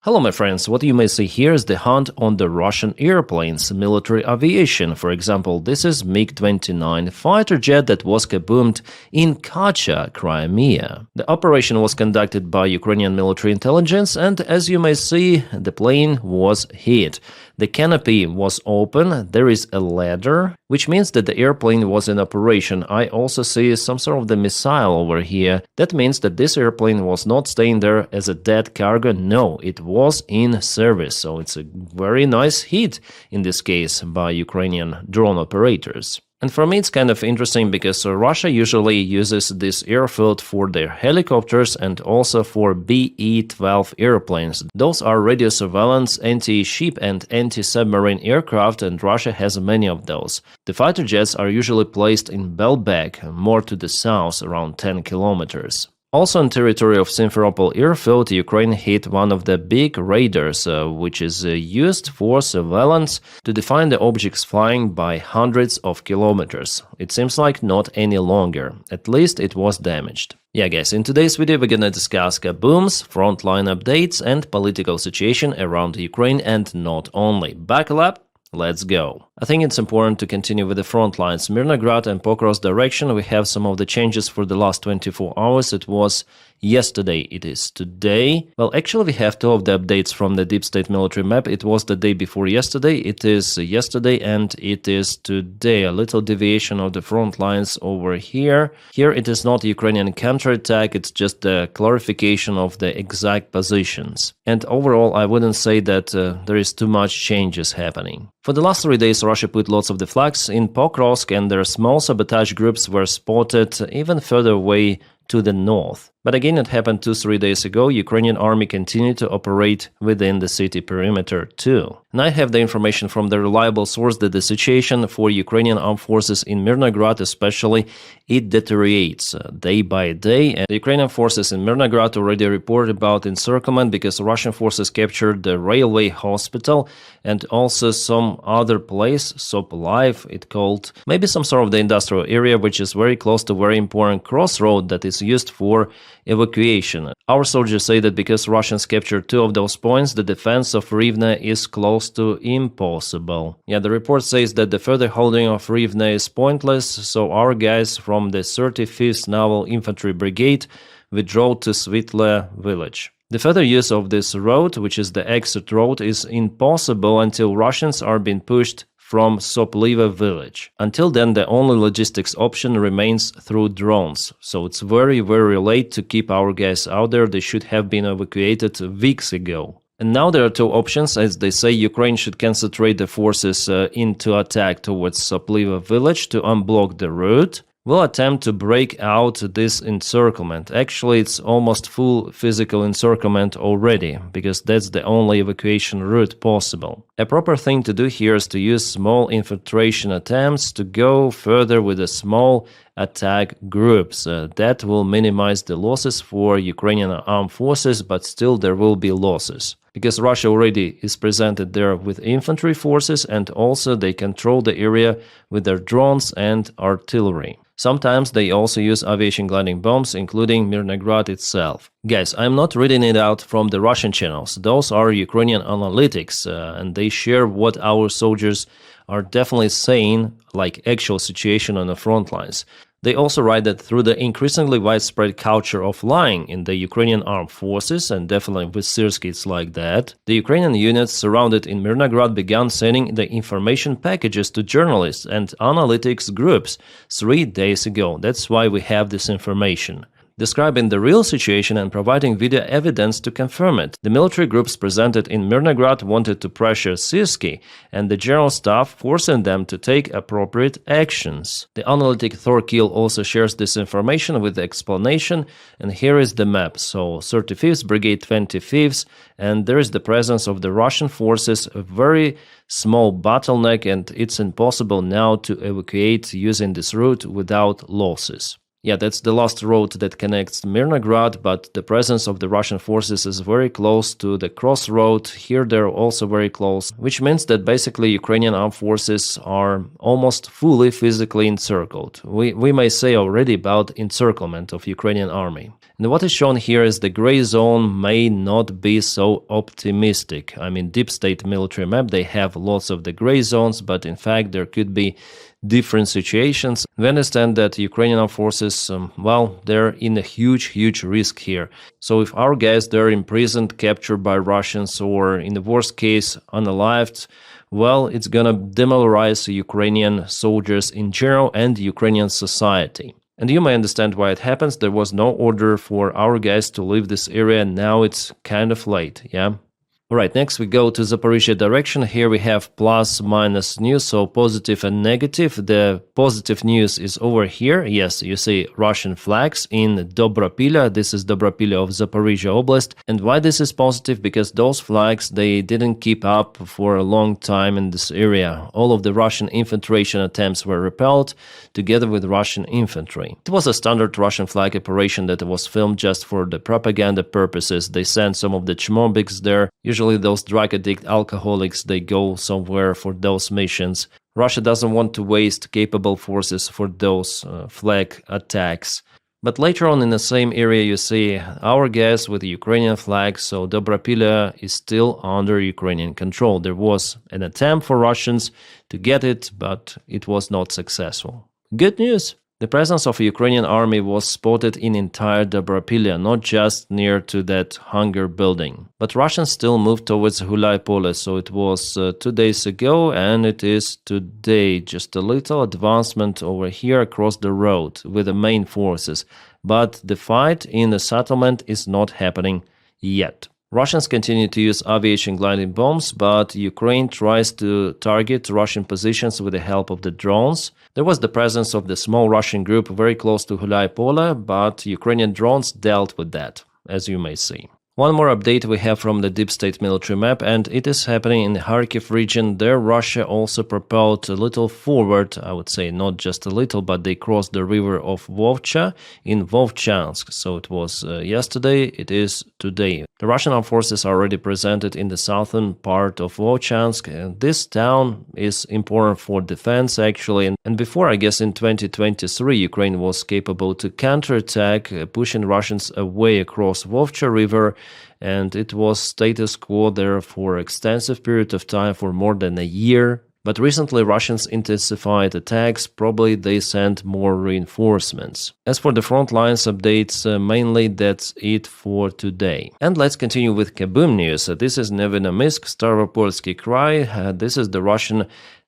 Hello my friends, what you may see here is the hunt on the Russian airplanes, military aviation. For example, this is MiG-29 fighter jet that was kaboomed in Kacha, Crimea. The operation was conducted by Ukrainian military intelligence and as you may see, the plane was hit. The canopy was open, there is a ladder, which means that the airplane was in operation. I also see some sort of the missile over here. That means that this airplane was not staying there as a dead cargo. No, it was in service. So it's a very nice hit in this case by Ukrainian drone operators. And for me it's kind of interesting because Russia usually uses this airfield for their helicopters and also for BE-12 airplanes. Those are radio surveillance, anti-ship and anti-submarine aircraft, and Russia has many of those. The fighter jets are usually placed in Belbek, more to the south, around 10 kilometers. Also on territory of Simferopol airfield, Ukraine hit one of the big radars, which is used for surveillance to define the objects flying by hundreds of kilometers. It seems like not any longer. At least it was damaged. Yeah guys, in today's video we're gonna discuss Kaboom's frontline updates and political situation around Ukraine and not only. Buckle up! Let's go. I think it's important to continue with the front lines. Mirnograd and Pokrovsk direction, we have some of the changes for the last 24 hours. It was yesterday, it is today. Well, actually we have two of the updates from the Deep State military map. It was the day before yesterday, it is yesterday, and it is today. A little deviation of the front lines over here. Here it is not Ukrainian counterattack, it's just the clarification of the exact positions. And overall, I wouldn't say that there is too much changes happening. For the last 3 days, Russia put lots of the flags in Pokrovsk, and their small sabotage groups were spotted even further away to the north. But again, it happened 2-3 days ago. Ukrainian army continued to operate within the city perimeter too. And I have the information from the reliable source that the situation for Ukrainian armed forces in Mirnograd especially, it deteriorates day by day. And the Ukrainian forces in Mirnograd already report about encirclement because Russian forces captured the railway hospital and also some other place, Soplive, it called, maybe some sort of the industrial area, which is very close to very important crossroad that is used for evacuation. Our soldiers say that because Russians captured two of those points, the defense of Rivne is close to impossible. Yeah, the report says that the further holding of Rivne is pointless, so our guys from the 35th Naval Infantry Brigade withdraw to Svitle village. The further use of this road, which is the exit road, is impossible until Russians are being pushed from Sopliva village. Until then, the only logistics option remains through drones. So it's very, very late to keep our guys out there. They should have been evacuated weeks ago. And now there are two options. As they say, Ukraine should concentrate the forces into attack towards Sopliva village to unblock the route. We'll attempt to break out this encirclement. Actually, it's almost full physical encirclement already, because that's the only evacuation route possible. A proper thing to do here is to use small infiltration attempts to go further with the small attack groups. That will minimize the losses for Ukrainian armed forces, but still there will be losses. Because Russia already is presented there with infantry forces, and also they control the area with their drones and artillery. Sometimes they also use aviation gliding bombs, including Mirnograd itself. Guys, I'm not reading it out from the Russian channels. Those are Ukrainian analytics, and they share what our soldiers are definitely saying, like actual situation on the front lines. They also write that through the increasingly widespread culture of lying in the Ukrainian armed forces, and definitely with Syrsky it's like that, the Ukrainian units surrounded in Mirnograd began sending the information packages to journalists and analytics groups 3 days ago. That's why we have this information. Describing the real situation and providing video evidence to confirm it. The military groups presented in Mirnograd wanted to pressure Syrsky and the general staff, forcing them to take appropriate actions. The analytic Thorkill also shares this information with the explanation, and here is the map. So 35th Brigade, 25th, and there is the presence of the Russian forces, a very small bottleneck, and it's impossible now to evacuate using this route without losses. Yeah, that's the last road that connects Mirnograd, but the presence of the Russian forces is very close to the crossroad. Here they're also very close, which means that basically Ukrainian armed forces are almost fully physically encircled. We may say already about encirclement of Ukrainian army. And what is shown here is the gray zone may not be so optimistic. I mean, deep state military map, they have lots of the gray zones, but in fact there could be different situations. We understand that Ukrainian armed forces, they're in a huge risk here. So if our guys, they're imprisoned, captured by Russians, or in the worst case, unalived, well, it's gonna demoralize Ukrainian soldiers in general and Ukrainian society. And you may understand why it happens. There was no order for our guys to leave this area. Now it's kind of late, yeah? Alright, next we go to Zaporizhia direction. Here we have plus minus news, so positive and negative. The positive news is over here. Yes, you see Russian flags in Dobropilya. This is Dobropilya of Zaporizhia Oblast. And why this is positive? Because those flags, they didn't keep up for a long time in this area. All of the Russian infiltration attempts were repelled together with Russian infantry. It was a standard Russian flag operation that was filmed just for the propaganda purposes. They sent some of the Chmobiks there. Usually those drug addict alcoholics, they go somewhere for those missions. Russia doesn't want to waste capable forces for those flag attacks. But later on in the same area you see our guys with the Ukrainian flag, so Dobropilya is still under Ukrainian control. There was an attempt for Russians to get it, but it was not successful. Good news! The presence of a Ukrainian army was spotted in entire Dobropilya, not just near to that hangar building. But Russians still moved towards Hulaypole, so it was 2 days ago and it is today. Just a little advancement over here across the road with the main forces. But the fight in the settlement is not happening yet. Russians continue to use aviation gliding bombs, but Ukraine tries to target Russian positions with the help of the drones. There was the presence of the small Russian group very close to Hulaypole, but Ukrainian drones dealt with that, as you may see. One more update we have from the deep state military map, and it is happening in the Kharkiv region. There Russia also propelled a little forward, I would say not just a little, but they crossed the river of Vovcha in Vovchansk. So it was yesterday, it is today. The Russian armed forces are already presented in the southern part of Vovchansk, and this town is important for defense actually. And before, I guess in 2023, Ukraine was capable to counterattack, pushing Russians away across Vovcha river, and it was status quo there for extensive period of time, for more than a year. But recently Russians intensified attacks, probably they sent more reinforcements. As for the front lines updates, mainly that's it for today. And let's continue with Kaboom news. This is Nevinomysk, Staropolsky Krai. This is the Russian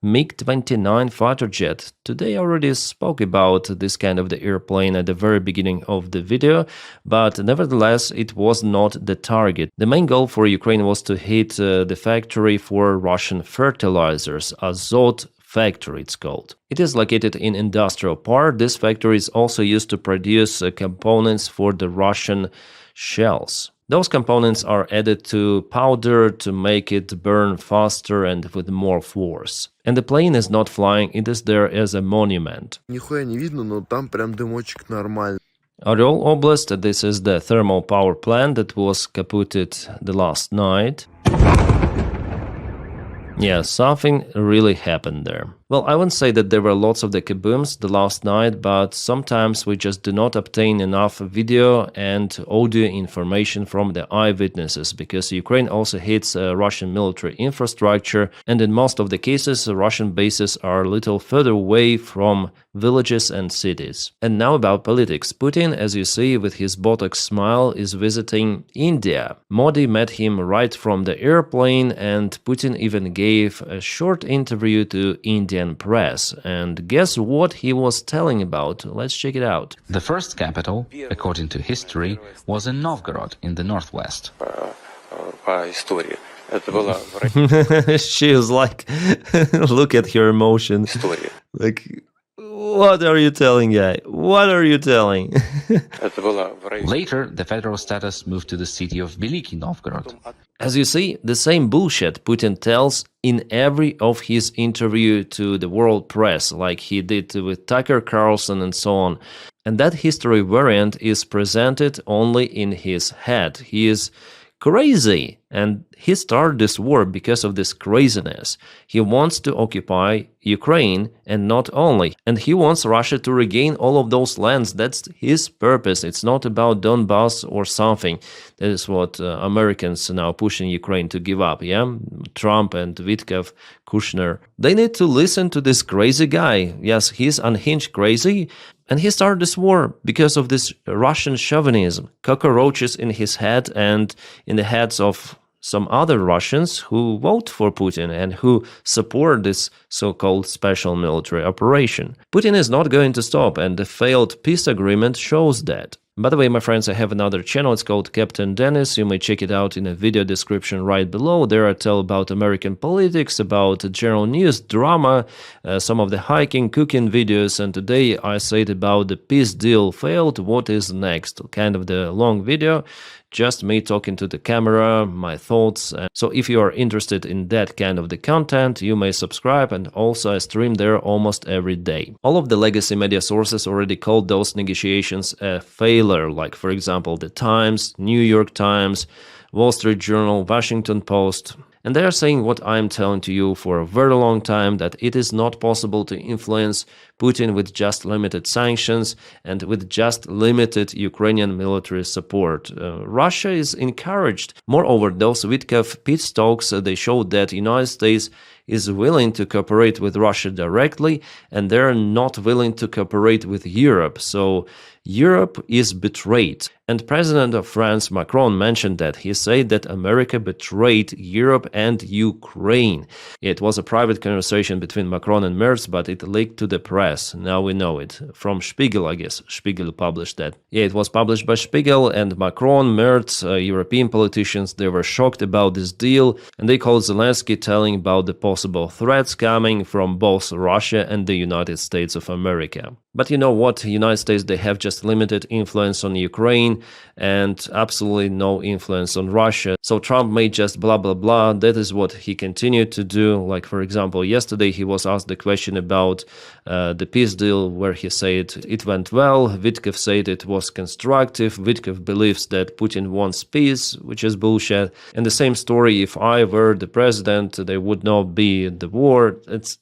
MiG-29 fighter jet. Today I already spoke about this kind of the airplane at the very beginning of the video, but nevertheless it was not the target. The main goal for Ukraine was to hit the factory for Russian fertilizers, Azot factory it's called. It is located in industrial park. This factory is also used to produce components for the Russian shells. Those components are added to powder to make it burn faster and with more force. And the plane is not flying, it is there as a monument. Нихуя не видно, но там прям дымочек нормальный. Oryol Oblast, this is the thermal power plant that was kaputted the last night. Yeah, something really happened there. Well, I wouldn't say that there were lots of the kabooms the last night, but sometimes we just do not obtain enough video and audio information from the eyewitnesses, because Ukraine also hits Russian military infrastructure, and in most of the cases, Russian bases are a little further away from villages and cities. And now about politics. Putin, as you see with his Botox smile, is visiting India. Modi met him right from the airplane, and Putin even gave a short interview to Indian press. And guess what he was telling about? Let's check it out. The first capital, according to history, was in Novgorod in the northwest. She was like, look at her emotion. Like, what are you telling, guy? What are you telling? Later, the federal status moved to the city of Veliki Novgorod. As you see, the same bullshit Putin tells in every of his interview to the world press, like he did with Tucker Carlson and so on. And that history variant is presented only in his head. He is crazy, and he started this war because of this craziness. He wants to occupy Ukraine, and not only, and he wants Russia to regain all of those lands. That's his purpose. It's not about Donbass or something. That is what Americans are now pushing Ukraine to give up, yeah? Trump and Witkoff, Kushner. They need to listen to this crazy guy. Yes, he's unhinged crazy, and he started this war because of this Russian chauvinism, cockroaches in his head and in the heads of some other Russians who vote for Putin and who support this so-called special military operation. Putin is not going to stop, and the failed peace agreement shows that. By the way, my friends, I have another channel. It's called Captain Dennis. You may check it out in the video description right below. There I tell about American politics, about general news, drama, some of the hiking, cooking videos, and today I said about the peace deal failed. What is next? Kind of the long video. Just me talking to the camera, my thoughts. So if you are interested in that kind of the content, you may subscribe, and also I stream there almost every day. All of the legacy media sources already called those negotiations a failure, like for example the Times, New York Times, Wall Street Journal, Washington Post. And they are saying what I'm telling to you for a very long time, that it is not possible to influence Putin with just limited sanctions and with just limited Ukrainian military support. Russia is encouraged. Moreover, those Witkoff peace talks, they showed that the United States is willing to cooperate with Russia directly, and they're not willing to cooperate with Europe. So Europe is betrayed. And President of France, Macron, mentioned that. He said that America betrayed Europe and Ukraine. It was a private conversation between Macron and Merz, but it leaked to the press. Now we know it. From Spiegel, I guess. Spiegel published that. Yeah, it was published by Spiegel, and Macron, Merz, European politicians, they were shocked about this deal, and they called Zelensky, telling about the possible threats coming from both Russia and the United States of America. But you know what? The United States, they have just limited influence on Ukraine and absolutely no influence on Russia. So Trump made just blah, blah, blah. That is what he continued to do. Like, for example, yesterday he was asked the question about the peace deal, where he said it went well. Witkoff said it was constructive. Witkoff believes that Putin wants peace, which is bullshit. And the same story, if I were the president, there would not be the war. It's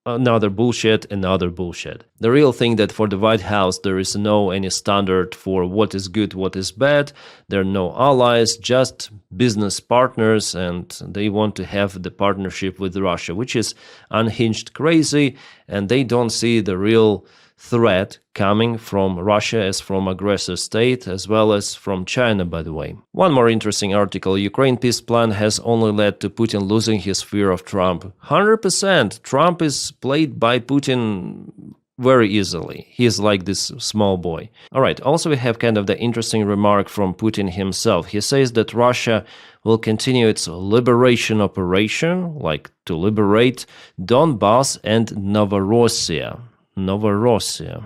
another bullshit, another bullshit. The real thing that for the White House there is no any standard for what is good, what is bad. There are no allies, just business partners, and they want to have the partnership with Russia, which is unhinged crazy, and they don't see the real threat coming from Russia as from aggressor state, as well as from China, by the way. One more interesting article: Ukraine peace plan has only led to Putin losing his fear of Trump. 100%. Trump is played by Putin very easily. He is like this small boy. Alright, also we have kind of the interesting remark from Putin himself. He says that Russia will continue its liberation operation, like to liberate Donbass and Novorossiya. Novorossiya.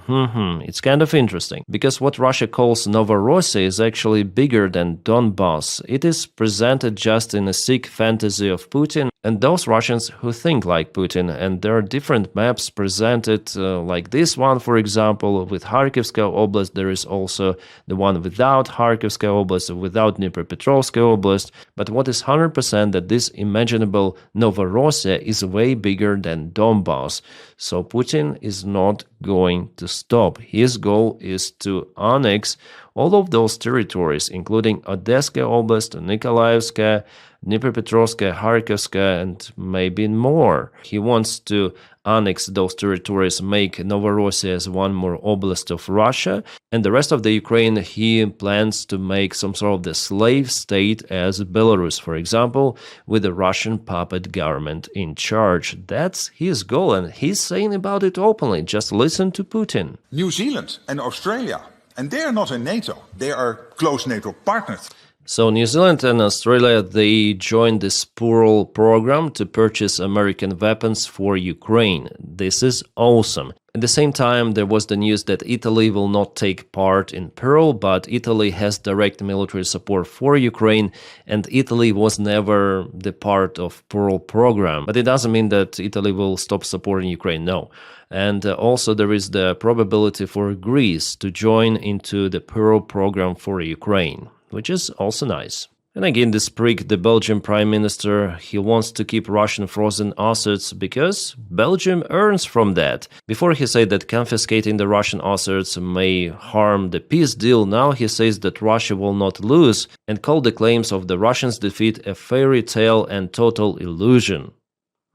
It's kind of interesting, because what Russia calls Novorossiya is actually bigger than Donbass. It is presented just in a sick fantasy of Putin and those Russians who think like Putin, and there are different maps presented, like this one, for example, with Kharkivska Oblast. There is also the one without Kharkivska Oblast, without Dnipropetrovsk Oblast. But what is 100% that this imaginable Novorossiya is way bigger than Donbass. So Putin is not going to stop. His goal is to annex all of those territories, including Odessa Oblast, Nikolaevska, Dnipropetrovsk, Kharkivska, and maybe more. He wants to annex those territories, make Novorossiya as one more oblast of Russia, and the rest of the Ukraine he plans to make some sort of the slave state as Belarus, for example, with the Russian puppet government in charge. That's his goal, and he's saying about it openly. Just listen to Putin. New Zealand and Australia, and they are not in NATO. They are close NATO partners. So New Zealand and Australia, they joined this Pearl program to purchase American weapons for Ukraine. This is awesome. At the same time, there was the news that Italy will not take part in Pearl, but Italy has direct military support for Ukraine, and Italy was never the part of Pearl program. But it doesn't mean that Italy will stop supporting Ukraine, no. And also there is the probability for Greece to join into the Pearl program for Ukraine, which is also nice. And again, this prick, the Belgian Prime Minister, he wants to keep Russian frozen assets because Belgium earns from that. Before he said that confiscating the Russian assets may harm the peace deal, now he says that Russia will not lose and called the claims of the Russians' defeat a fairy tale and total illusion.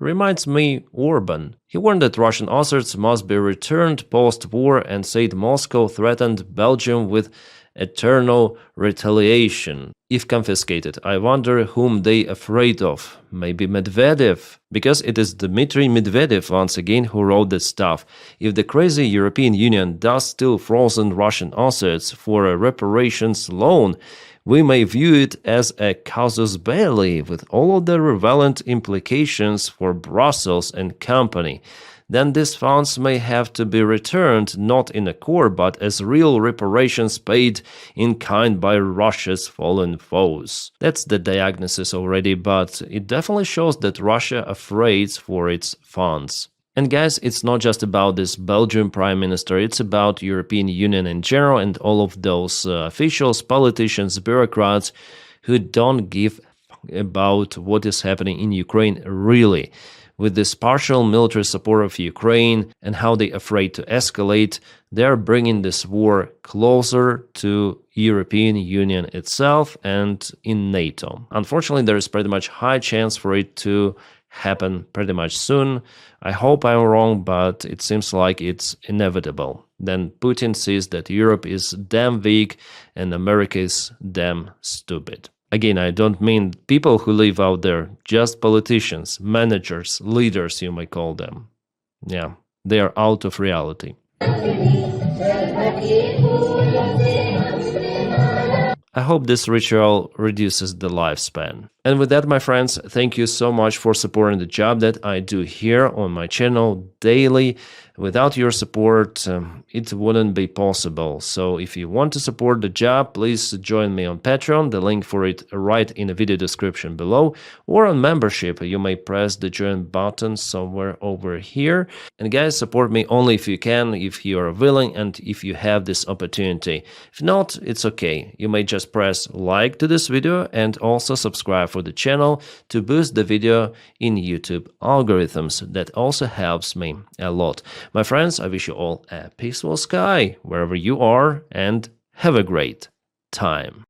Reminds me Orban. He warned that Russian assets must be returned post-war and said Moscow threatened Belgium with eternal retaliation. If confiscated, I wonder whom they afraid of. Maybe Medvedev? Because it is Dmitry Medvedev once again who wrote this stuff. If the crazy European Union does still frozen Russian assets for a reparations loan, we may view it as a casus belli with all of the relevant implications for Brussels and company. Then these funds may have to be returned not in a core but as real reparations paid in kind by Russia's fallen foes. That's the diagnosis already, but it definitely shows that Russia afraid for its funds. And guys, it's not just about this Belgian Prime Minister, it's about European Union in general and all of those officials, politicians, bureaucrats who don't give a fuck about what is happening in Ukraine really. With this partial military support of Ukraine and how they're afraid to escalate, they're bringing this war closer to European Union itself and in NATO. Unfortunately, there is pretty much high chance for it to happen pretty much soon. I hope I'm wrong, but it seems like it's inevitable. Then Putin sees that Europe is damn weak and America is damn stupid. Again, I don't mean people who live out there, just politicians, managers, leaders, you may call them. Yeah, they are out of reality. I hope this ritual reduces the lifespan. And with that, my friends, thank you so much for supporting the job that I do here on my channel daily. Without your support, it wouldn't be possible. So if you want to support the job, please join me on Patreon. The link for it right in the video description below. Or on membership, you may press the join button somewhere over here. And guys, support me only if you can, if you are willing, and if you have this opportunity. If not, it's okay. You may just press like to this video and also subscribe for the channel to boost the video in YouTube algorithms. That also helps me a lot. My friends, I wish you all a peaceful sky wherever you are and have a great time.